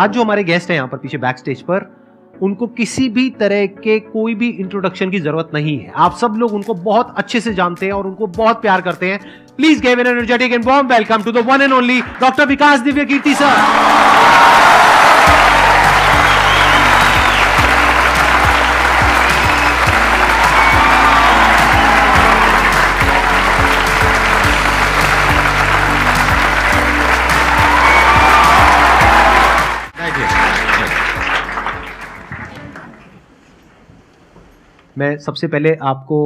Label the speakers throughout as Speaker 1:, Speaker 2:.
Speaker 1: आज जो हमारे गेस्ट हैं यहाँ पर पीछे बैक स्टेज पर, उनको किसी भी तरह के कोई भी इंट्रोडक्शन की जरूरत नहीं है। आप सब लोग उनको बहुत अच्छे से जानते हैं और उनको बहुत प्यार करते हैं। Please give an energetic and warm welcome to the one and only doctor Vikas Divya Kirti sir. मैं सबसे पहले आपको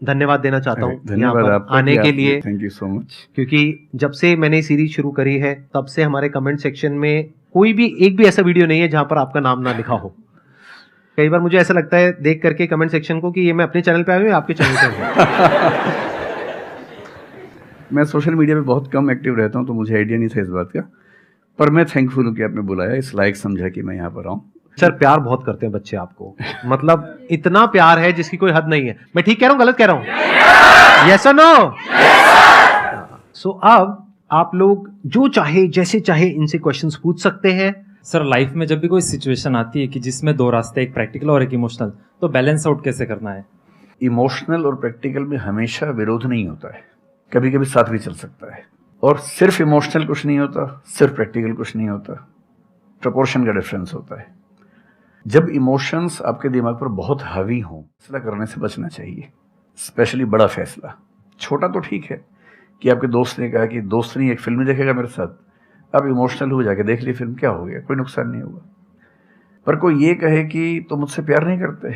Speaker 1: धन्यवाद देना चाहता हूँ
Speaker 2: धन्यवाद
Speaker 1: आने के लिए।
Speaker 2: Thank you so much.
Speaker 1: क्योंकि जब से मैंने सीरीज शुरू करी है तब से हमारे कमेंट सेक्शन में कोई भी एक भी ऐसा वीडियो नहीं है जहां पर आपका नाम ना लिखा हो। कई बार मुझे ऐसा लगता है देख करके कमेंट सेक्शन को कि ये मैं अपने चैनल पे आया हूँ या आपके चैनल पे हूँ।
Speaker 2: मैं सोशल मीडिया पे बहुत कम एक्टिव रहता हूँ तो मुझे आइडिया नहीं था इस बात का, पर मैं थैंकफुल हूँ कि आपने बुलाया, इस लायक समझा कि मैं यहाँ पर आऊँ।
Speaker 1: सर प्यार बहुत करते हैं बच्चे आपको, मतलब इतना प्यार है जिसकी कोई हद नहीं है। मैं ठीक कह रहा हूँ गलत कह रहा हूँ? यस और नो? सो अब आप लोग जो चाहे जैसे चाहे इनसे क्वेश्चंस पूछ सकते हैं।
Speaker 3: सर लाइफ में जब भी कोई सिचुएशन आती है कि जिसमें दो रास्ते, एक प्रैक्टिकल और एक इमोशनल, तो बैलेंस आउट कैसे करना है?
Speaker 2: इमोशनल और प्रैक्टिकल में हमेशा विरोध नहीं होता है, कभी कभी साथ भी चल सकता है। और सिर्फ इमोशनल कुछ नहीं होता, सिर्फ प्रैक्टिकल कुछ नहीं होता, प्रोपोर्शन का डिफरेंस होता है। जब इमोशंस आपके दिमाग पर बहुत हावी हों, फैसला करने से बचना चाहिए, स्पेशली बड़ा फैसला। छोटा तो ठीक है कि आपके दोस्त ने कहा कि दोस्त नहीं एक फिल्म देखेगा मेरे साथ, आप इमोशनल हो जाके देख ली फिल्म, क्या हो गया, कोई नुकसान नहीं होगा। पर कोई ये कहे कि तो मुझसे प्यार नहीं करते,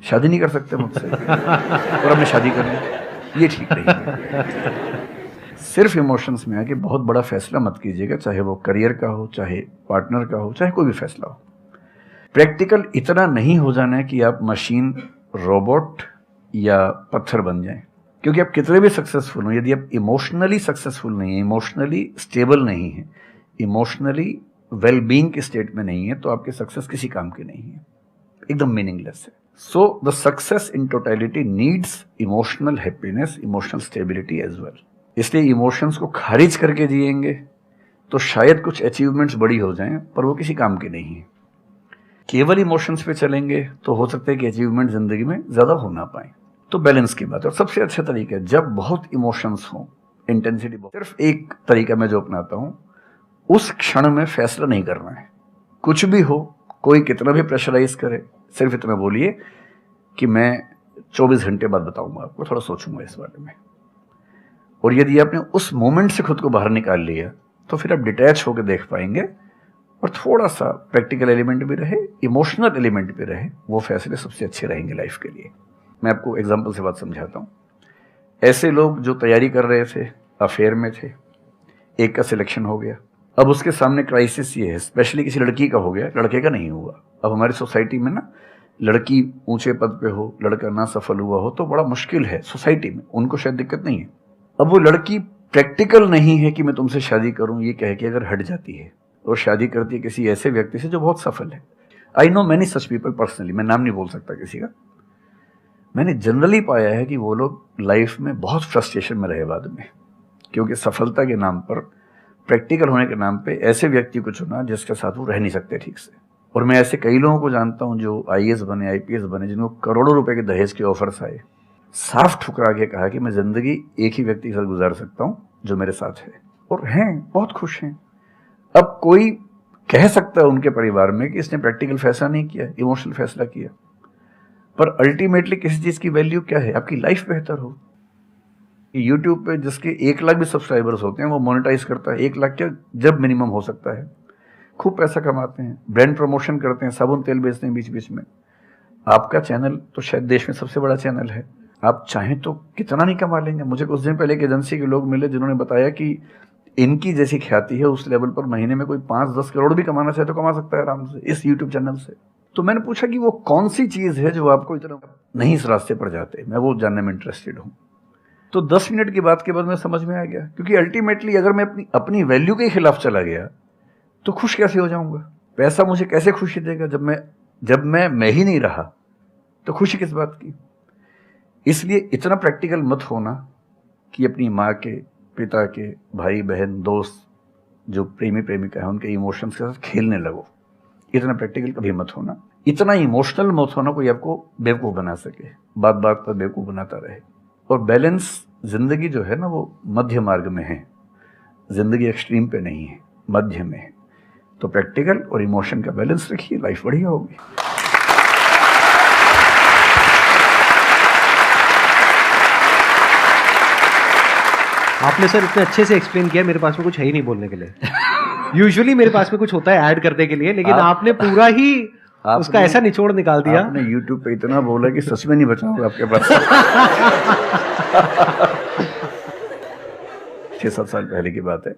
Speaker 2: शादी नहीं कर सकते मुझसे और हमने शादी कर ली, ये ठीक नहीं है। सिर्फ इमोशंस में आके बहुत बड़ा फैसला मत कीजिएगा, चाहे वो करियर का हो, चाहे पार्टनर का हो, चाहे कोई भी फैसला हो। प्रैक्टिकल इतना नहीं हो जाना है कि आप मशीन, रोबोट या पत्थर बन जाएं। क्योंकि आप कितने भी सक्सेसफुल हो, यदि आप इमोशनली सक्सेसफुल नहीं है, इमोशनली स्टेबल नहीं है, इमोशनली वेलबींग के स्टेट में नहीं है, तो आपकी सक्सेस किसी काम की नहीं है, एकदम मीनिंगलेस है। So the success in totality needs emotional happiness, emotional stability as well. इसलिए इमोशंस को खारिज करके जिएंगे तो शायद कुछ अचीवमेंट्स बड़ी हो जाएं, पर वो किसी काम की नहीं है। केवल इमोशंस पे चलेंगे तो हो सकता है कि अचीवमेंट जिंदगी में ज्यादा हो ना पाए। तो बैलेंस की बात है। और सबसे अच्छा तरीका है जब बहुत इमोशंस हो, इंटेंसिटी बहुत, सिर्फ एक तरीका मैं जो अपनाता हूं, उस क्षण में फैसला नहीं करना है। कुछ भी हो, कोई कितना भी प्रेशराइज करे, सिर्फ इतना बोलिए कि मैं 24 घंटे बाद बताऊंगा आपको, थोड़ा सोचूंगा इस बारे में। और यदि आपने उस मोमेंट से खुद को बाहर निकाल लिया तो फिर आप डिटैच होकर देख पाएंगे और थोड़ा सा प्रैक्टिकल एलिमेंट भी रहे, इमोशनल एलिमेंट भी रहे, वो फैसले सबसे अच्छे रहेंगे लाइफ के लिए। मैं आपको एग्जांपल से बात समझाता हूँ। ऐसे लोग जो तैयारी कर रहे थे, अफेयर में थे, एक का सिलेक्शन हो गया, अब उसके सामने क्राइसिस ये है, स्पेशली किसी लड़की का हो गया, लड़के का नहीं हुआ। अब हमारी सोसाइटी में ना, लड़की ऊंचे पद पे हो, लड़का ना सफल हुआ हो तो बड़ा मुश्किल है सोसाइटी में, उनको शायद दिक्कत नहीं है। अब वो लड़की प्रैक्टिकल नहीं है कि मैं तुमसे शादी करूं, ये कह के अगर हट जाती है और शादी करती है किसी ऐसे व्यक्ति से जो बहुत सफल है। I know many such people personally, मैं नाम नहीं बोल सकता किसी का। मैंने जनरली पाया है कि वो लोग लाइफ में बहुत फ्रस्ट्रेशन में रहे बाद में, क्योंकि सफलता के नाम पर, प्रैक्टिकल होने के नाम पे ऐसे व्यक्ति को चुना जिसके साथ वो रह नहीं सकते ठीक से। और मैं ऐसे कई लोगों को जानता हूं जो IAS बने, IPS बने, जिनको करोड़ों रुपए के दहेज के ऑफर्स आए, साफ ठुकरा के कहा कि मैं जिंदगी एक ही व्यक्ति के साथ गुजार सकता हूं जो मेरे साथ है, और हैं, बहुत खुश हैं। अब कोई कह सकता है उनके परिवार में कि इसने प्रैक्टिकल फैसला नहीं किया, इमोशनल फैसला किया, पर अल्टीमेटली किसी चीज की वैल्यू क्या है? आपकी लाइफ बेहतर हो। यूट्यूब पे जिसके 1 लाख भी सब्सक्राइबर्स होते हैं वो मोनेटाइज करता है, 1 लाख क्या जब मिनिमम हो सकता है, खूब पैसा कमाते हैं, ब्रांड प्रमोशन करते हैं, साबुन तेल बेचते हैं बीच बीच में। आपका चैनल तो शायद देश में सबसे बड़ा चैनल है, आप चाहें तो कितना नहीं कमा लेंगे। मुझे कुछ दिन पहले एक एजेंसी के लोग मिले जिन्होंने बताया कि इनकी जैसी ख्याति है उस लेवल पर महीने में कोई 5-10 करोड़ भी कमाना चाहे तो कमा सकता है आराम से इस यूट्यूब चैनल से। तो मैंने पूछा कि वो कौन सी चीज है जो आपको इतना नहीं इस रास्ते पर जाते, मैं वो जानने में इंटरेस्टेड हूँ। तो 10 मिनट की बात के बाद मैं समझ में आ गया, क्योंकि अल्टीमेटली अगर मैं अपनी वैल्यू के खिलाफ चला गया तो खुश कैसे हो जाऊंगा? पैसा मुझे कैसे खुशी देगा जब मैं ही नहीं रहा, तो खुशी किस बात की? इसलिए इतना प्रैक्टिकल मत होना कि अपनी माँ के, पिता के, भाई बहन, दोस्त जो प्रेमी प्रेमिका है उनके इमोशंस के साथ खेलने लगो। इतना प्रैक्टिकल कभी मत होना, इतना इमोशनल मत होना कोई आपको बेवकूफ़ बना सके, बात बात पर बेवकूफ़ बनाता रहे। और बैलेंस जिंदगी जो है ना वो मध्य मार्ग में है, जिंदगी एक्सट्रीम पे नहीं है, मध्य में है। तो प्रैक्टिकल और इमोशन का बैलेंस रखिए, लाइफ बढ़िया होगी।
Speaker 1: आपने सर इतने अच्छे से एक्सप्लेन किया, मेरे पास में कुछ है ही नहीं बोलने के लिए। यूजुअली मेरे पास में कुछ होता है ऐड करने के लिए, लेकिन आपने पूरा ही उसका ऐसा निचोड़ निकाल दिया।
Speaker 2: आपने YouTube पे इतना बोला कि सच में नहीं बचा होगा आपके पास। 6-7 साल पहले की बात है,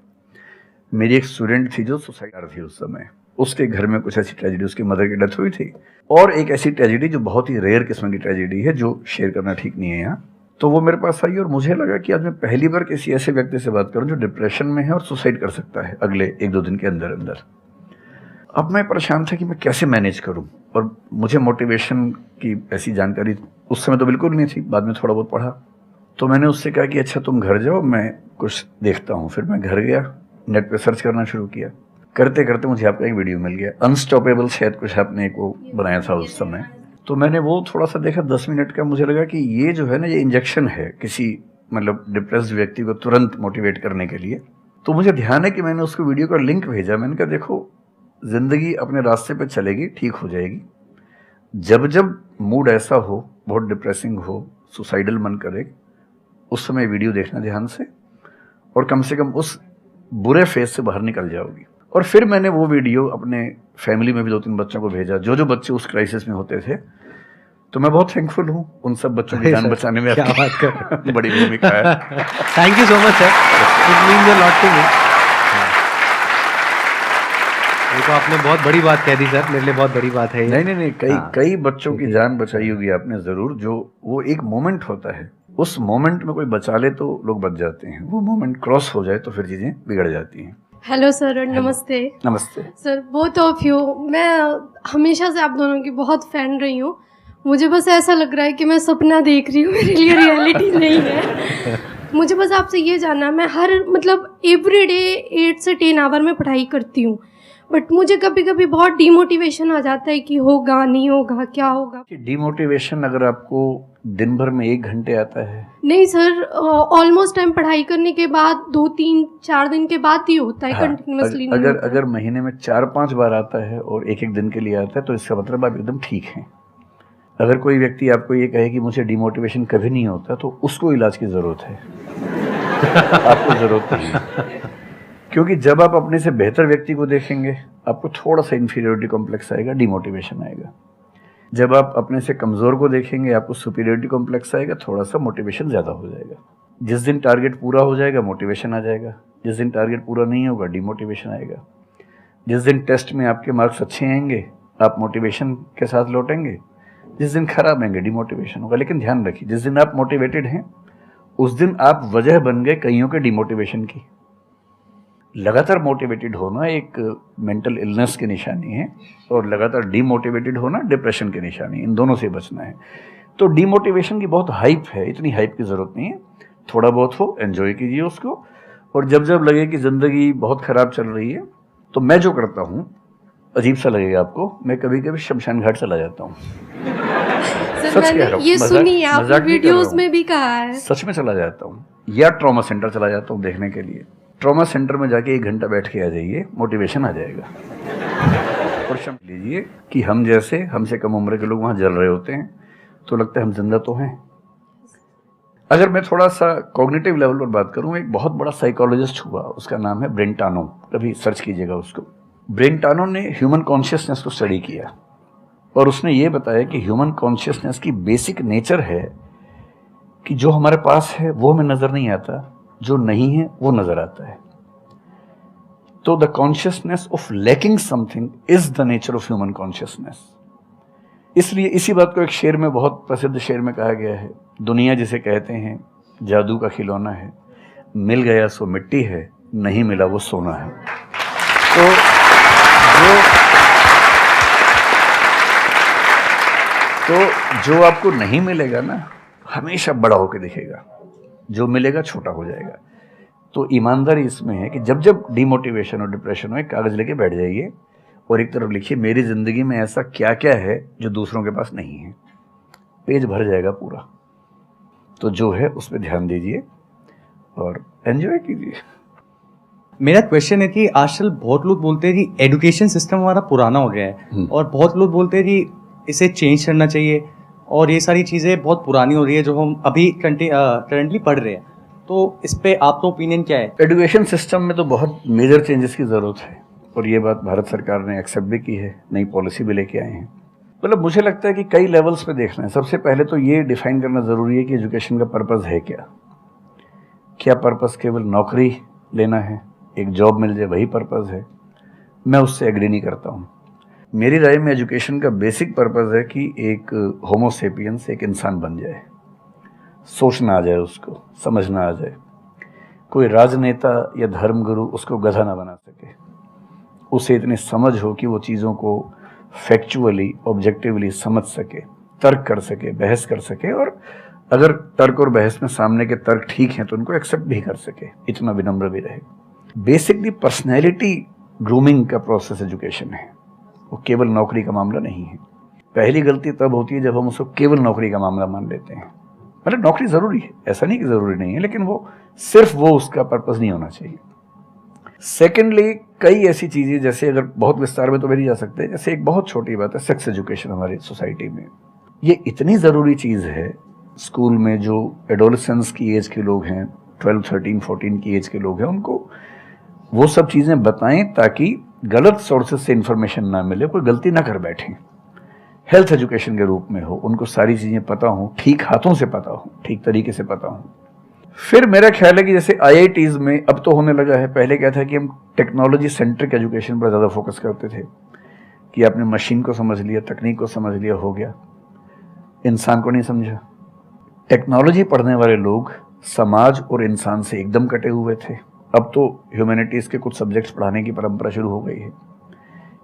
Speaker 2: मेरी एक स्टूडेंट थी जो सुसाइड कर थी उस समय। उसके घर में कुछ ऐसी ट्रेजेडी, उसकी मदर की डेथ हुई थी, और एक ऐसी ट्रेजेडी जो बहुत ही रेयर किस्म की ट्रेजेडी है जो शेयर करना ठीक नहीं है यहाँ। तो वो मेरे पास आई और मुझे लगा कि आज मैं पहली बार किसी ऐसे व्यक्ति से बात करूं जो डिप्रेशन में है और सुसाइड कर सकता है अगले 1-2 दिन के अंदर अंदर। अब मैं परेशान था कि मैं कैसे मैनेज करूं, और मुझे मोटिवेशन की ऐसी जानकारी उस समय तो बिल्कुल नहीं थी, बाद में थोड़ा बहुत पढ़ा। तो मैंने उससे कहा कि अच्छा तुम घर जाओ, मैं कुछ देखता हूँ। फिर मैं घर गया, नेट पे सर्च करना शुरू किया। करते करते मुझे आपका एक वीडियो मिल गया, अनस्टॉपेबल, शायद कुछ आपने एक वो बनाया था उस समय। तो मैंने वो थोड़ा सा देखा, 10 मिनट का। मुझे लगा कि ये जो है ना, ये इंजेक्शन है किसी मतलब डिप्रेस्ड व्यक्ति को तुरंत मोटिवेट करने के लिए। तो मुझे ध्यान है कि मैंने उसको वीडियो का लिंक भेजा। मैंने कहा देखो, जिंदगी अपने रास्ते पे चलेगी, ठीक हो जाएगी। जब जब मूड ऐसा हो, बहुत डिप्रेसिंग हो, सुसाइडल मन करे, उस समय वीडियो देखना ध्यान से, और कम से कम उस बुरे फेज से बाहर निकल जाओगी। और फिर मैंने वो वीडियो अपने फैमिली में भी 2-3 बच्चों को भेजा, जो बच्चे उस क्राइसिस में होते थे। तो मैं बहुत थैंकफुल हूँ उन सब बच्चों की जान बचाने में,
Speaker 1: क्या बात कर
Speaker 2: बड़ी भूमिका है।
Speaker 1: Thank you so much sir, it means a lot to me. ये तो आपने बहुत बड़ी बात कह दी सर, मेरे लिए बहुत बड़ी बात है।
Speaker 2: नहीं, कई बच्चों की जान बचाई होगी आपने जरूर। जो वो एक मोमेंट होता है, उस मोमेंट में कोई बचा ले तो लोग बच जाते हैं, वो मोमेंट क्रॉस हो जाए तो फिर चीजें बिगड़ जाती हैं।
Speaker 4: हेलो सर, नमस्ते।
Speaker 2: नमस्ते
Speaker 4: सर, बोथ ऑफ यू, मैं हमेशा से आप दोनों की बहुत फैन रही हूँ। मुझे बस ऐसा लग रहा है कि मैं सपना देख रही हूँ, मेरे लिए रियलिटी नहीं है। मुझे बस आपसे ये जानना, मैं हर मतलब एवरी डे 8 से 10 आवर में पढ़ाई करती हूँ, बट मुझे कभी कभी बहुत डिमोटिवेशन आ जाता है कि होगा नहीं होगा, क्या होगा।
Speaker 2: डिमोटिवेशन अगर आपको दिन भर में 1 घंटे आता है?
Speaker 4: नहीं सर, ऑलमोस्ट टाइम पढ़ाई करने के बाद 2-3-4 दिन के बाद ही होता है।
Speaker 2: हाँ,
Speaker 4: कंटिन्यूसली
Speaker 2: अगर महीने में 4-5 बार आता है और 1-1 दिन के लिए आता है तो इसका मतलब आप एकदम ठीक हैं। अगर कोई व्यक्ति आपको ये कहे कि मुझे डिमोटिवेशन कभी नहीं होता, तो उसको इलाज की जरूरत है। आपको जरूरत नहीं है, क्योंकि जब आप अपने से बेहतर व्यक्ति को देखेंगे आपको थोड़ा सा इंफीरियरिटी कॉम्प्लेक्स आएगा, डिमोटिवेशन आएगा। जब आप अपने से कमज़ोर को देखेंगे आपको सुपीरियरिटी कॉम्प्लेक्स आएगा, थोड़ा सा मोटिवेशन ज़्यादा हो जाएगा। जिस दिन टारगेट पूरा हो जाएगा मोटिवेशन आ जाएगा, जिस दिन टारगेट पूरा नहीं होगा डिमोटिवेशन आएगा। जिस दिन टेस्ट में आपके मार्क्स अच्छे आएंगे आप मोटिवेशन के साथ लौटेंगे, जिस दिन खराब आएंगे डिमोटिवेशन होगा। लेकिन ध्यान रखिए, जिस दिन आप मोटिवेटेड हैं उस दिन आप वजह बन गए कईयों के डिमोटिवेशन की। लगातार मोटिवेटेड होना एक मेंटल इलनेस की निशानी है, और लगातार डीमोटिवेटेड होना डिप्रेशन की निशानी है। इन दोनों से बचना है। तो डीमोटिवेशन की बहुत हाइप है, इतनी हाइप की ज़रूरत नहीं है। थोड़ा बहुत हो, एंजॉय कीजिए उसको। और जब जब लगे कि ज़िंदगी बहुत ख़राब चल रही है, तो मैं जो करता हूँ, अजीब सा लगेगा आपको, मैं कभी कभी शमशान घाट चला जाता हूँ।
Speaker 4: सर, मैंने ये सुनी है, आपने वीडियोस में भी कहा है।
Speaker 2: सच में चला जाता हूँ, या ट्रॉमा सेंटर चला जाता हूँ देखने के लिए। ट्रॉमा सेंटर में जाके 1 घंटा बैठ के आ जाइए, मोटिवेशन आ जाएगा। और समझ लीजिए कि हम जैसे हमसे कम उम्र के लोग वहाँ जल रहे होते हैं, तो लगता है हम जिंदा तो हैं। अगर मैं थोड़ा सा कॉग्निटिव लेवल पर बात करूँ, एक बहुत बड़ा साइकोलॉजिस्ट हुआ, उसका नाम है ब्रेंटानो, कभी सर्च कीजिएगा उसको। ब्रेंटानो ने ह्यूमन कॉन्शियसनेस को स्टडी किया, और उसने ये बताया कि ह्यूमन कॉन्शियसनेस की बेसिक नेचर है कि जो हमारे पास है वो हमें नजर नहीं आता, जो नहीं है वो नजर आता है। तो the consciousness of lacking something is the nature of human consciousness. इसलिए इसी बात को एक शेर में, बहुत प्रसिद्ध शेर में कहा गया है, दुनिया जिसे कहते हैं जादू का खिलौना है, मिल गया सो मिट्टी है, नहीं मिला वो सोना है। तो जो आपको नहीं मिलेगा ना, हमेशा बड़ा होकर दिखेगा, जो मिलेगा छोटा हो जाएगा। तो ईमानदारी इसमें है कि जब जब डिमोटिवेशन और डिप्रेशन हो, एक कागज़ लेके बैठ जाइए और एक तरफ लिखिए मेरी ज़िंदगी में ऐसा क्या क्या है जो दूसरों के पास नहीं है। पेज भर जाएगा पूरा। तो जो है उस पर ध्यान दीजिए और एंजॉय कीजिए।
Speaker 5: मेरा क्वेश्चन है कि आजकल बहुत लोग बोलते हैं कि एजुकेशन सिस्टम हमारा पुराना हो गया है और बहुत लोग बोलते हैं कि इसे चेंज करना चाहिए और ये सारी चीज़ें बहुत पुरानी हो रही है जो हम अभी करंटली पढ़ रहे हैं। तो इस पे आपका ओपिनियन क्या है?
Speaker 2: एजुकेशन सिस्टम में तो बहुत मेजर चेंजेस की ज़रूरत है और ये बात भारत सरकार ने एक्सेप्ट भी की है, नई पॉलिसी भी लेके आए हैं। मतलब मुझे लगता है कि कई लेवल्स पे देखना है। सबसे पहले तो ये डिफाइन करना ज़रूरी है कि एजुकेशन का पर्पज़ है क्या। क्या पर्पज़ केवल नौकरी लेना है, एक जॉब मिल जाए, वही पर्पज़ है? मैं उससे एग्री नहीं करता हूँ। मेरी राय में एजुकेशन का बेसिक पर्पज़ है कि एक होमो सेपियंस, एक इंसान बन जाए, सोचना आ जाए, उसको समझना आ जाए। कोई राजनेता या धर्मगुरु उसको गधा ना बना सके। उसे इतनी समझ हो कि वो चीज़ों को फैक्चुअली, ऑब्जेक्टिवली समझ सके, तर्क कर सके, बहस कर सके, और अगर तर्क और बहस में सामने के तर्क ठीक हैं तो उनको एक्सेप्ट भी कर सके, इतना विनम्र भी रहे। बेसिकली पर्सनैलिटी ग्रूमिंग का प्रोसेस एजुकेशन है, वो केवल नौकरी का मामला नहीं है। पहली गलती तब होती है जब हम उसको केवल नौकरी का मामला मान लेते हैं। मतलब नौकरी ज़रूरी है, ऐसा नहीं कि ज़रूरी नहीं है, लेकिन वो सिर्फ वो उसका पर्पज़ नहीं होना चाहिए। सेकेंडली, कई ऐसी चीज़ें, जैसे अगर बहुत विस्तार में तो नहीं जा सकते, जैसे एक बहुत छोटी बात है सेक्स एजुकेशन हमारी सोसाइटी में। ये इतनी ज़रूरी चीज़ है। स्कूल में जो एडोलेसेंस की एज के लोग हैं, 12, 13, 14 की एज के लोग हैं, उनको वो सब चीज़ें बताएं ताकि गलत सोर्सेज से इंफॉर्मेशन ना मिले, कोई गलती ना कर बैठें। हेल्थ एजुकेशन के रूप में हो, उनको सारी चीज़ें पता हो, ठीक हाथों से पता हो, ठीक तरीके से पता हो। फिर मेरा ख्याल है कि जैसे IITs में अब तो होने लगा है, पहले क्या था कि हम टेक्नोलॉजी सेंट्रिक एजुकेशन पर ज़्यादा फोकस करते थे कि आपने मशीन को समझ लिया, तकनीक को समझ लिया, हो गया, इंसान को नहीं समझा। टेक्नोलॉजी पढ़ने वाले लोग समाज और इंसान से एकदम कटे हुए थे। अब तो ह्यूमैनिटीज़ के कुछ सब्जेक्ट्स पढ़ाने की परंपरा शुरू हो गई है।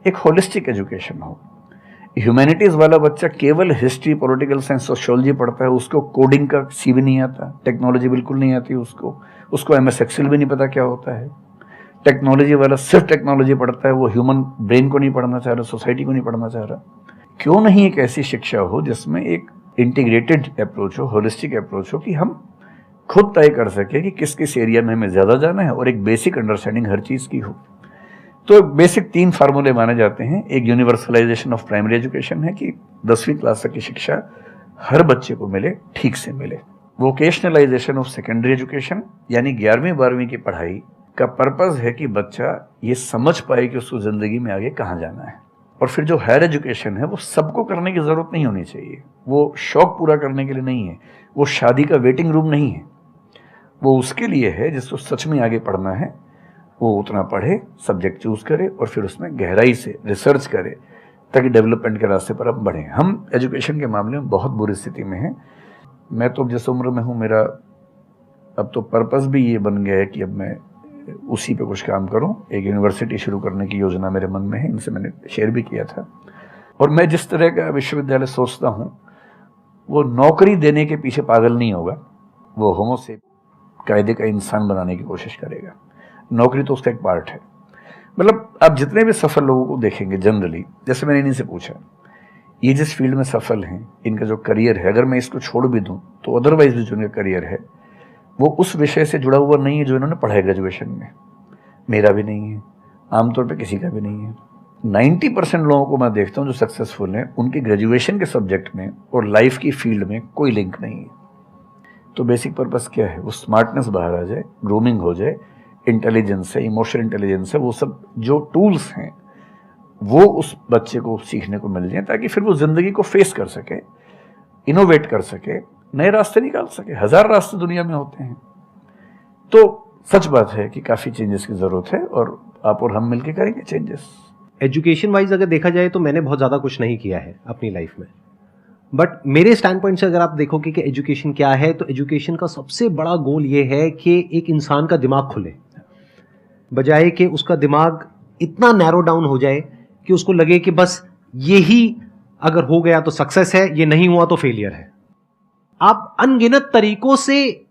Speaker 2: एक होलिस्टिक एजुकेशन हो। ह्यूमैनिटीज़ वाला बच्चा केवल हिस्ट्री, पॉलिटिकल साइंस, सोशियोलॉजी पढ़ता है, उसको कोडिंग का सी भी नहीं आता, टेक्नोलॉजी बिल्कुल नहीं आती उसको MS एक्सेल भी नहीं पता क्या होता है। टेक्नोलॉजी वाला सिर्फ टेक्नोलॉजी पढ़ता है, वो ह्यूमन ब्रेन को नहीं पढ़ना चाह रहा, सोसाइटी को नहीं पढ़ना चाह रहा। क्यों नहीं एक ऐसी शिक्षा हो जिसमें एक इंटीग्रेटेड अप्रोच हो, होलिस्टिक अप्रोच हो, कि हम खुद तय कर सके कि किस किस एरिया में हमें ज़्यादा जाना है और एक बेसिक अंडरस्टैंडिंग हर चीज़ की हो। तो बेसिक 3 फार्मूले माने जाते हैं। एक यूनिवर्सलाइजेशन ऑफ प्राइमरी एजुकेशन है कि 10वीं क्लास तक की शिक्षा हर बच्चे को मिले, ठीक से मिले। वोकेशनलाइजेशन ऑफ सेकेंडरी एजुकेशन, यानी 11वीं 12वीं की पढ़ाई का पर्पज़ है कि बच्चा ये समझ पाए कि उसको ज़िंदगी में आगे कहाँ जाना है। और फिर जो हायर एजुकेशन है वो सबको करने की ज़रूरत नहीं होनी चाहिए, वो शौक पूरा करने के लिए नहीं है, वो शादी का वेटिंग रूम नहीं है, वो उसके लिए है जिसको सच में आगे पढ़ना है, वो उतना पढ़े, सब्जेक्ट चूज़ करे और फिर उसमें गहराई से रिसर्च करे ताकि डेवलपमेंट के रास्ते पर अब बढ़ें। हम एजुकेशन के मामले में बहुत बुरी स्थिति में हैं। मैं तो जिस उम्र में हूँ, मेरा अब तो पर्पज़ भी ये बन गया है कि अब मैं उसी पे कुछ काम करूं। एक यूनिवर्सिटी शुरू करने की योजना मेरे मन में है, इनसे मैंने शेयर भी किया था। और मैं जिस तरह का विश्वविद्यालय सोचता हूं वो नौकरी देने के पीछे पागल नहीं होगा, वो होमो से कायदे का इंसान बनाने की कोशिश करेगा। नौकरी तो उसका एक पार्ट है। मतलब आप जितने भी सफल लोगों को देखेंगे जनरली, जैसे मैंने इन्हीं से पूछा, ये जिस फील्ड में सफल हैं, इनका जो करियर है, अगर मैं इसको छोड़ भी दूँ तो अदरवाइज भी जो इनका करियर है वो उस विषय से जुड़ा हुआ नहीं है जो इन्होंने पढ़ा है ग्रेजुएशन में। मेरा भी नहीं है, आमतौर पे किसी का भी नहीं है। 90% लोगों को मैं देखता हूँ जो सक्सेसफुल हैं, उनके ग्रेजुएशन के सब्जेक्ट में और लाइफ की फील्ड में कोई लिंक नहीं है। तो बेसिक पर्पस क्या है? वो स्मार्टनेस बाहर आ जाए, ग्रूमिंग हो जाए, इंटेलिजेंस है, इमोशनल इंटेलिजेंस है, वो सब जो टूल्स हैं वो उस बच्चे को सीखने को मिल जाए ताकि फिर वो ज़िंदगी को फेस कर सके, इनोवेट कर सके, नए रास्ते निकाल सके। 1000 रास्ते दुनिया में होते हैं। तो सच बात है कि काफ़ी चेंजेस की ज़रूरत है और आप और हम मिलकर करेंगे चेंजेस।
Speaker 1: एजुकेशन वाइज अगर देखा जाए तो मैंने बहुत ज़्यादा कुछ नहीं किया है अपनी लाइफ में, बट मेरे स्टैंड पॉइंट से अगर आप देखोगे कि एजुकेशन क्या है, तो एजुकेशन का सबसे बड़ा गोल ये है कि एक इंसान का दिमाग खुले, बजाय कि उसका दिमाग इतना नैरो डाउन हो जाए कि उसको लगे कि बस यही अगर हो गया तो सक्सेस है, ये नहीं हुआ तो फेलियर है। आप अनगिनत तरीकों से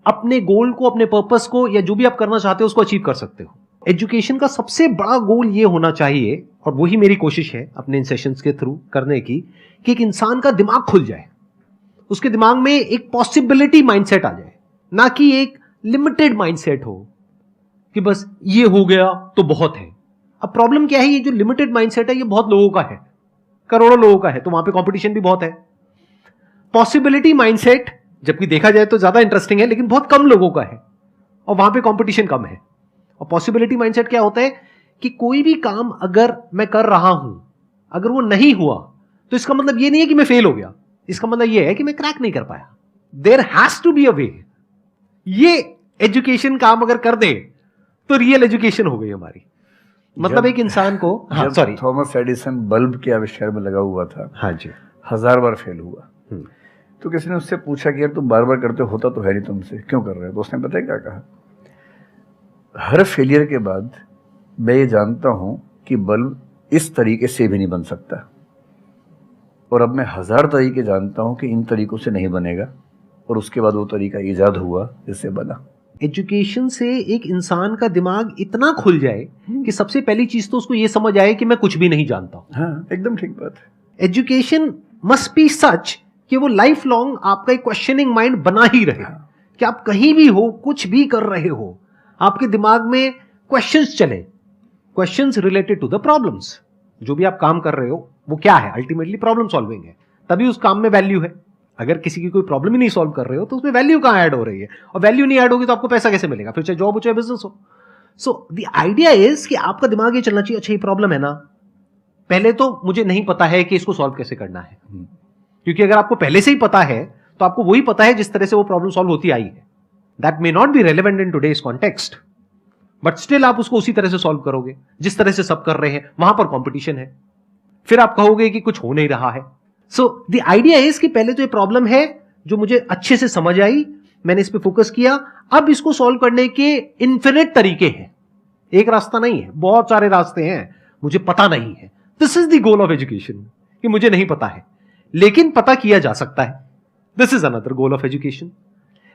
Speaker 1: अपने गोल को, अपने पर्पस को, या जो भी आप करना चाहते हो उसको अचीव कर सकते हो। एजुकेशन का सबसे बड़ा गोल ये होना चाहिए, और वही मेरी कोशिश है अपने इन सेशंस के थ्रू करने की, कि एक इंसान का दिमाग खुल जाए, उसके दिमाग में एक पॉसिबिलिटी माइंडसेट आ जाए, ना कि एक लिमिटेड माइंडसेट हो कि बस ये हो गया तो बहुत है। अब प्रॉब्लम क्या है, ये जो लिमिटेड माइंडसेट है ये बहुत लोगों का है, करोड़ों लोगों का है, तो वहां पे कंपटीशन भी बहुत है। पॉसिबिलिटी माइंडसेट जबकि देखा जाए तो ज्यादा इंटरेस्टिंग है, लेकिन बहुत कम लोगों का है और वहां पे कंपटीशन कम है। और पॉसिबिलिटी माइंडसेट क्या होता है कि कोई भी काम अगर मैं कर रहा हूं, अगर वो नहीं हुआ तो इसका मतलब ये नहीं है कि मैं फेल हो गया, इसका मतलब ये है कि मैं क्रैक नहीं कर पाया। There has to be a way. ये एजुकेशन काम अगर कर दे तो रियल एजुकेशन हो गई हमारी। मतलब एक इंसान को, हाँ सॉरी,
Speaker 2: थॉमस एडिसन बल्ब के आविष्कार में लगा हुआ था,
Speaker 1: हाँ जी,
Speaker 2: 1000 बार फेल हुआ। तो किसी ने उससे पूछा कि यार तुम बार बार करते होता तो है नहीं तुमसे, क्यों कर रहे हो? तो उसने पता है क्या कहा, हर फेलियर के बाद मैं ये जानता हूं कि बल्ब इस तरीके से भी नहीं बन सकता, और अब मैं 1000 तरीके जानता हूं कि इन तरीकों से नहीं बनेगा, और उसके बाद वो तरीका ईजाद हुआ जिससे बना।
Speaker 1: एजुकेशन से एक इंसान का दिमाग इतना खुल जाए कि सबसे पहली चीज तो उसको ये समझ आए कि मैं कुछ भी नहीं जानता हूं।
Speaker 2: हाँ, एकदम ठीक बात है।
Speaker 1: एजुकेशन मस्ट बी सच कि वो लाइफ लॉन्ग आपका एक क्वेश्चनिंग माइंड बना ही रहे, कि आप कहीं भी हो, कुछ भी कर रहे हो, आपके दिमाग में क्वेश्चंस चले, questions related to the problems. जो भी आप काम कर रहे हो वो क्या है, अल्टीमेटली प्रॉब्लम सॉल्विंग है, तभी उस काम में वैल्यू है। अगर किसी की कोई प्रॉब्लम ही नहीं सॉल्व कर रहे हो तो उसमें वैल्यू कहां ऐड हो रही है, और वैल्यू नहीं ऐड होगी तो आपको पैसा कैसे मिलेगा, फिर चाहे जॉब हो चाहे बिजनेस हो। सो द आइडिया इज कि आपका दिमाग ये चलना चाहिए, अच्छा ये प्रॉब्लम है ना, पहले तो मुझे नहीं पता है कि इसको सॉल्व कैसे करना है, क्योंकि अगर आपको पहले से ही पता है तो आपको वही पता है जिस तरह से वो प्रॉब्लम सॉल्व होती आई है। That may not be relevant in today's context, but still आप उसको उसी तरह से सॉल्व करोगे जिस तरह से सब कर रहे हैं। वहां पर कंपटीशन है, फिर आप कहोगे कि कुछ हो नहीं रहा है। सो द आइडिया इज कि पहले तो ये प्रॉब्लम है जो मुझे अच्छे से समझ आई, मैंने इस पे फोकस किया, अब इसको सॉल्व करने के इन्फिनिट तरीके हैं, एक रास्ता नहीं है, बहुत सारे रास्ते हैं, मुझे पता नहीं है। This is the goal of education, कि मुझे नहीं पता है लेकिन पता किया जा सकता है। This is another goal of education.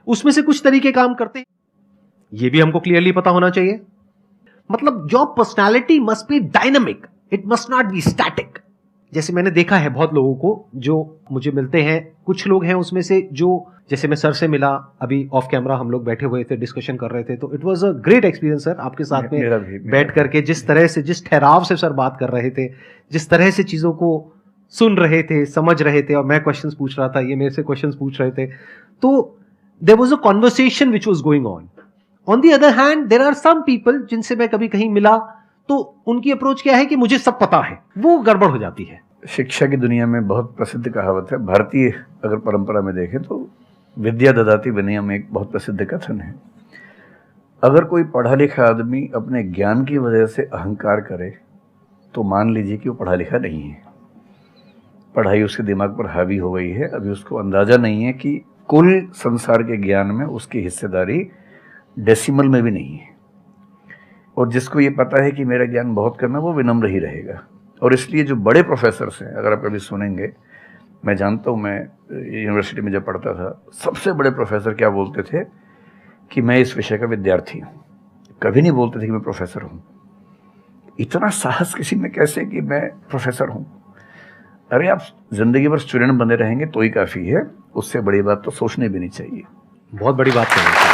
Speaker 1: उसमें से कुछ तरीके काम करते हैं, ये भी हमको क्लियरली पता होना चाहिए। मतलब job personality must be dynamic, it must not be static. जैसे मैंने देखा है बहुत लोगों को जो मुझे मिलते हैं, कुछ लोग हैं उसमें से जो, जैसे मैं सर से मिला अभी ऑफ कैमरा, हम लोग बैठे हुए थे, डिस्कशन कर रहे थे, तो it was a great experience sir आपके साथ में बैठ करके, जिस तरह से, जिस ठहराव से सर बात कर रहे थे, जिस तरह से चीजों को सुन रहे थे, समझ रहे थे, और मैं क्वेश्चंस पूछ रहा था, ये मेरे से क्वेश्चंस पूछ रहे थे, तो there was a conversation which was going on. On the other hand there are some people जिनसे मैं कभी कहीं मिला तो उनकी अप्रोच क्या है कि मुझे सब पता है, वो गड़बड़ हो जाती है।
Speaker 2: शिक्षा की दुनिया में बहुत प्रसिद्ध कहावत है, भारतीय अगर परंपरा में देखें तो विद्या ददाति विनयम में एक बहुत प्रसिद्ध कथन है। अगर कोई पढ़ा लिखा आदमी अपने ज्ञान की वजह से अहंकार करे तो मान लीजिए कि वो पढ़ा लिखा नहीं है, पढ़ाई उसके दिमाग पर हावी हो गई है, अभी उसको अंदाजा नहीं है कि कुल संसार के ज्ञान में उसकी हिस्सेदारी डेसिमल में भी नहीं है। और जिसको ये पता है कि मेरा ज्ञान बहुत कम है वो विनम्र ही रहेगा। और इसलिए जो बड़े प्रोफेसर्स हैं, अगर आप कभी सुनेंगे, मैं जानता हूँ, मैं यूनिवर्सिटी में जब पढ़ता था, सबसे बड़े प्रोफेसर क्या बोलते थे कि मैं इस विषय का विद्यार्थी हूँ, कभी नहीं बोलते थे कि मैं प्रोफेसर हूँ। इतना साहस किसी में कैसे कि मैं प्रोफेसर हूँ? अरे आप जिंदगी भर स्टूडेंट बने रहेंगे तो ही काफ़ी है, उससे बड़ी बात तो सोचने भी नहीं चाहिए।
Speaker 1: बहुत बड़ी बात है।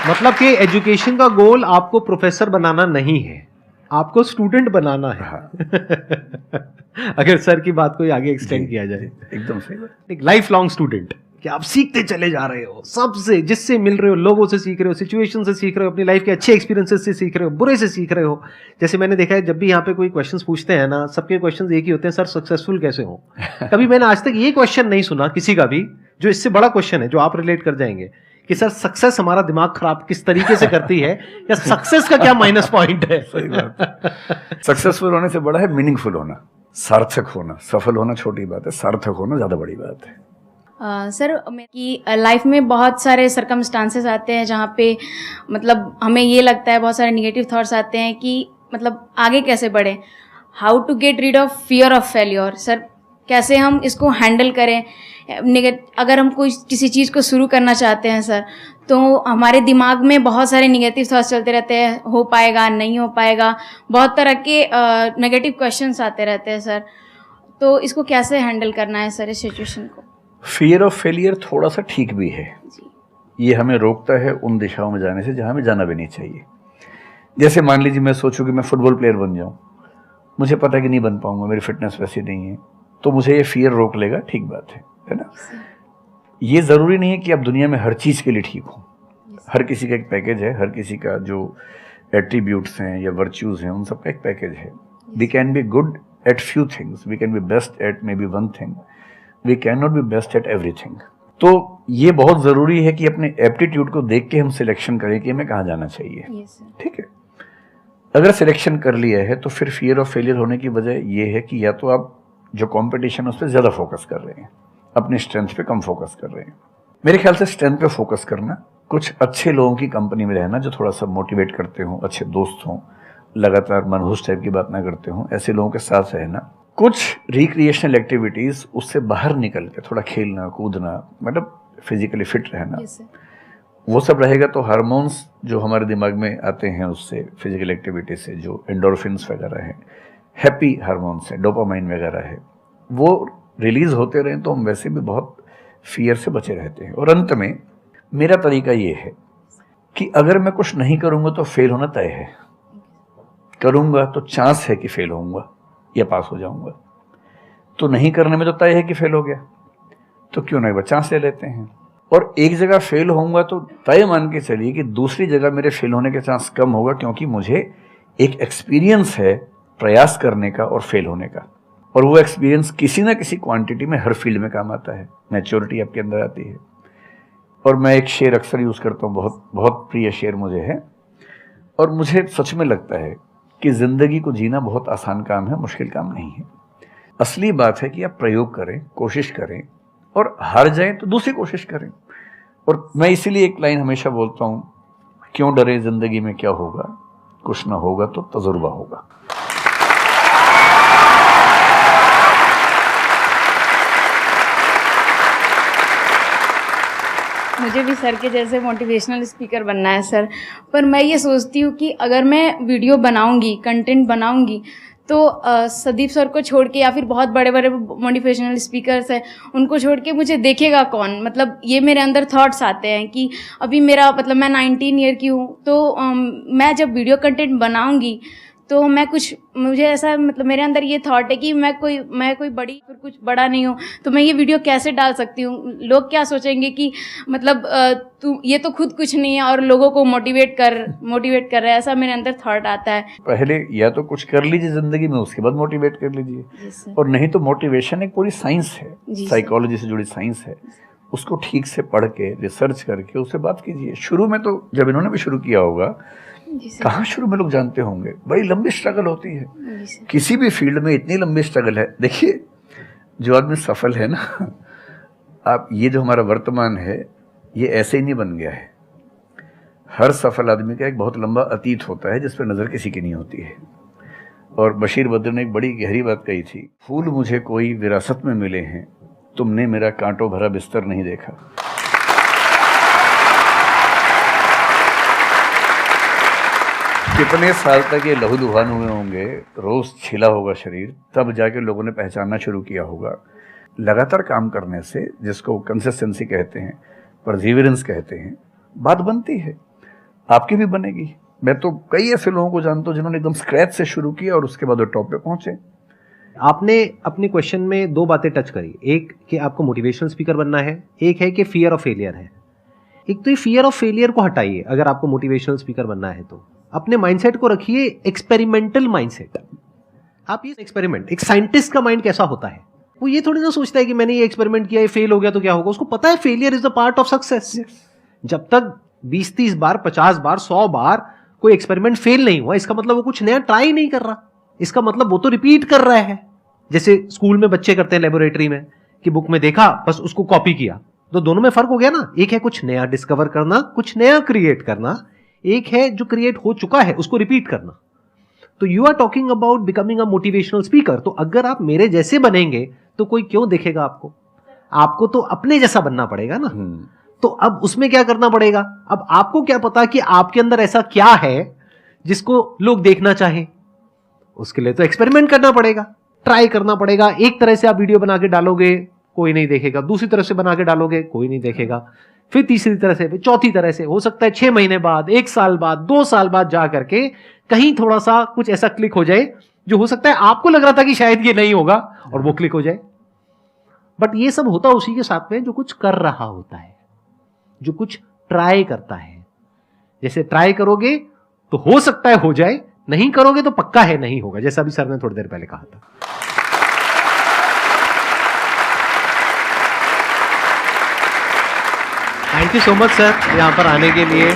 Speaker 1: मतलब कि एजुकेशन का गोल आपको प्रोफेसर बनाना नहीं है, आपको स्टूडेंट बनाना है।
Speaker 2: हाँ।
Speaker 1: अगर सर की बात को आगे एक्सटेंड किया जाए,
Speaker 2: एकदम सही बात।
Speaker 1: एक लाइफ लॉन्ग स्टूडेंट, कि आप सीखते चले जा रहे हो, सबसे, जिससे मिल रहे हो, लोगों से सीख रहे हो, सिचुएशन से सीख रहे हो, अपनी लाइफ के अच्छे एक्सपीरियंसेस से सीख रहे हो, बुरे से सीख रहे हो। जैसे मैंने देखा है, जब भी यहाँ पे कोई क्वेश्चंस पूछते हैं ना, सबके क्वेश्चंस एक ही होते हैं, सर सक्सेसफुल कैसे हो। कभी मैंने आज तक ये क्वेश्चन नहीं सुना किसी का भी जो इससे बड़ा क्वेश्चन है, जो आप रिलेट कर जाएंगे कि सर सक्सेस हमारा दिमाग खराब किस तरीके से करती है, या सक्सेस का क्या माइनस पॉइंट है।
Speaker 2: सही बात। सक्सेसफुल होने से बड़ा है मीनिंगफुल होना, सार्थक होना। सफल होना छोटी बात है, सार्थक होना ज्यादा बड़ी बात है।
Speaker 6: सर मेरी लाइफ में बहुत सारे सर्कमस्टांसेस आते हैं जहाँ पे मतलब हमें ये लगता है, बहुत सारे निगेटिव थॉट्स आते हैं कि मतलब आगे कैसे बढ़े, how to get rid of fear of failure. Sir कैसे हम इसको हैंडल करें। अगर हम कोई किसी चीज़ को शुरू करना चाहते हैं सर, तो हमारे दिमाग में बहुत सारे निगेटिव थॉट्स चलते रहते हैं, हो पाएगा नहीं हो पाएगा, बहुत तरह के नेगेटिव क्वेश्चंस आते रहते हैं सर। तो इसको कैसे हैंडल करना है सर इस सिचुएशन को?
Speaker 2: फियर ऑफ फेलियर थोड़ा सा ठीक भी है
Speaker 6: जी।
Speaker 2: ये हमें रोकता है उन दिशाओं में जाने से जहाँ हमें जाना भी नहीं चाहिए। जैसे मान लीजिए मैं सोचूं कि मैं फुटबॉल प्लेयर बन जाऊं, मुझे पता है कि नहीं बन पाऊंगा, मेरी फिटनेस वैसी नहीं है, तो मुझे ये फियर रोक लेगा, ठीक बात है ना। ये ज़रूरी नहीं है कि आप दुनिया में हर चीज़ के लिए ठीक हो। हर किसी का एक पैकेज है, हर किसी का जो एट्रीब्यूट्स हैं या वर्च्यूज़ हैं उन सब का एक पैकेज है। We can be good at few things, we can be best at may be one thing, we can not be best at everything. तो ये बहुत ज़रूरी है कि अपने एप्टीट्यूड को देख के हम सिलेक्शन करें कि हमें कहाँ जाना चाहिए। ठीक है, अगर सिलेक्शन कर लिया है तो फिर फियर ऑफ फेलियर होने की वजह यह है कि या तो आप जो कंपटीशन है उस पर ज़्यादा फोकस कर रहे हैं, अपनी स्ट्रेंथ पे कम फोकस कर रहे हैं। मेरे ख्याल से स्ट्रेंथ पे फोकस करना, कुछ अच्छे लोगों की कंपनी में रहना जो थोड़ा सा मोटिवेट करते हों, अच्छे दोस्त हों, लगातार मनहूस टाइप की बात ना करते हों, ऐसे लोगों के साथ रहना, कुछ रिक्रिएशनल एक्टिविटीज़ उससे बाहर निकल के थोड़ा खेलना कूदना, मतलब फिजिकली फिट रहना, वो सब रहेगा तो हार्मोन्स जो हमारे दिमाग में आते हैं उससे, फिजिकल एक्टिविटी से, जो एंडोर्फिन्स वगैरह हैं, हैप्पी हार्मोन्स हैं, डोपामाइन वगैरह है, वो रिलीज होते रहें तो हम वैसे भी बहुत फियर से बचे रहते हैं। और अंत में मेरा तरीका ये है कि अगर मैं कुछ नहीं करूँगा तो फेल होना तय है, करूँगा तो चांस है कि फेल होऊंगा या पास हो जाऊँगा, तो नहीं करने में तो तय है कि फेल हो गया, तो क्यों नहीं चांस ले लेते हैं। और एक जगह फेल होऊंगा तो तय मान के चलिए कि दूसरी जगह मेरे फेल होने के चांस कम होगा, क्योंकि मुझे एक एक्सपीरियंस है प्रयास करने का और फेल होने का, और वो एक्सपीरियंस किसी ना किसी क्वांटिटी में हर फील्ड में काम आता है, मैच्योरिटी आपके अंदर आती है। और मैं एक शेर अक्सर यूज़ करता हूँ, बहुत बहुत प्रिय शेर मुझे है, और मुझे सच में लगता है कि ज़िंदगी को जीना बहुत आसान काम है, मुश्किल काम नहीं है। असली बात है कि आप प्रयोग करें, कोशिश करें, और हार जाएं तो दूसरी कोशिश करें। और मैं इसीलिए एक लाइन हमेशा बोलता हूँ, क्यों डरे, ज़िंदगी में क्या होगा, कुछ ना होगा तो तजुर्बा होगा।
Speaker 6: मुझे भी सर के जैसे मोटिवेशनल स्पीकर बनना है सर, पर मैं ये सोचती हूँ कि अगर मैं वीडियो बनाऊँगी, कंटेंट बनाऊँगी, तो संदीप सर को छोड़ के या फिर बहुत बड़े बड़े मोटिवेशनल स्पीकर्स हैं उनको छोड़ के मुझे देखेगा कौन। मतलब ये मेरे अंदर थॉट्स आते हैं कि अभी मेरा मतलब मैं 19 ईयर की हूँ, तो मैं जब वीडियो कंटेंट बनाऊँगी तो मैं कुछ, मुझे ऐसा मतलब मेरे अंदर ये थॉट है कि मैं कोई बड़ी फिर कुछ बड़ा नहीं हूँ, तो मैं ये वीडियो कैसे डाल सकती हूँ, लोग क्या सोचेंगे कि मतलब तू ये तो खुद कुछ नहीं है और लोगों को मोटिवेट कर रहा है, ऐसा मेरे अंदर थॉट आता है।
Speaker 2: पहले या तो कुछ कर लीजिए ज़िंदगी में, उसके बाद मोटिवेट कर लीजिए, और नहीं तो मोटिवेशन एक पूरी साइंस है, साइकोलॉजी से जुड़ी साइंस है, उसको ठीक से पढ़ के रिसर्च करके उससे बात कीजिए। शुरू में तो जब इन्होंने भी शुरू किया होगा, कहाँ शुरू में लोग जानते होंगे, बड़ी लंबी स्ट्रगल होती है, किसी भी फील्ड में इतनी लंबी स्ट्रगल है। देखिए जो आदमी सफल है ना, आप ये जो हमारा वर्तमान है ये ऐसे ही नहीं बन गया है। हर सफल आदमी का एक बहुत लंबा अतीत होता है जिस पर नज़र किसी की नहीं होती है। और बशीर बद्र ने एक बड़ी गहरी बात कही थी, फूल मुझे कोई विरासत में मिले हैं, तुमने मेरा कांटों भरा बिस्तर नहीं देखा। कितने साल तक ये लहूलुहान हुए होंगे, रोज छिला होगा शरीर, तब जाके लोगों ने पहचानना शुरू किया होगा। लगातार काम करने से, जिसको कंसिस्टेंसी कहते हैं, परसिवियरेंस कहते हैं, बात बनती है, आपकी भी बनेगी। मैं तो कई ऐसे लोगों को जानता हूँ जिन्होंने एकदम स्क्रैच से शुरू किया और उसके बाद वो टॉप पे पहुंचे।
Speaker 1: आपने अपने क्वेश्चन में दो बातें टच करी, एक कि आपको मोटिवेशनल स्पीकर बनना है, एक है कि फियर ऑफ फेलियर है। एक तो ये फियर ऑफ फेलियर को हटाइए, अगर आपको मोटिवेशनल स्पीकर बनना है तो अपने माइंडसेट को रखिए एक्सपेरिमेंटल माइंडसेट। आप ये एक्सपेरिमेंट, एक साइंटिस्ट का माइंड कैसा होता है, वो ये थोड़ी ना सोचता है कि मैंने ये एक्सपेरिमेंट किया, ये फेल हो गया तो क्या होगा। उसको पता है failure is the part of success. जब तक 20-30 बार, 50 बार, 100 बार कोई एक्सपेरिमेंट फेल नहीं हुआ, इसका मतलब वो कुछ नया ट्राई नहीं कर रहा, इसका मतलब वो तो रिपीट कर रहा है। जैसे स्कूल में बच्चे करते हैं लेबोरेटरी में, कि बुक में देखा बस उसको कॉपी किया, तो दोनों में फर्क हो गया ना। एक है कुछ नया डिस्कवर करना, कुछ नया क्रिएट करना, एक है जो क्रिएट हो चुका है उसको रिपीट करना। तो you are talking about becoming a motivational speaker. तो अगर आप मेरे जैसे बनेंगे तो कोई क्यों देखेगा आपको? आपको तो अपने जैसा बनना पड़ेगा ना। तो अब उसमें क्या करना पड़ेगा? अब आपको क्या पता कि आपके अंदर ऐसा क्या है जिसको लोग देखना चाहें? उसके लिए तो एक्सपेरिमेंट करना पड़ेगा, ट्राई करना पड़ेगा। एक तरह से आप वीडियो बना के डालोगे, कोई नहीं देखेगा। दूसरी तरह से बना के डालोगे, कोई नहीं देखेगा। फिर तीसरी तरह से, फिर चौथी तरह से। हो सकता है 6 महीने बाद, 1 साल बाद, 2 साल बाद जा करके कहीं थोड़ा सा कुछ ऐसा क्लिक हो जाए जो हो सकता है आपको लग रहा था कि शायद ये नहीं होगा, और वो क्लिक हो जाए। बट ये सब होता उसी के साथ में जो कुछ कर रहा होता है, जो कुछ ट्राई करता है। जैसे ट्राई करोगे तो हो सकता है हो जाए, नहीं करोगे तो पक्का है नहीं होगा, जैसा अभी सर ने थोड़ी देर पहले कहा था। Thank you so much sir, यहां पर आने के लिए।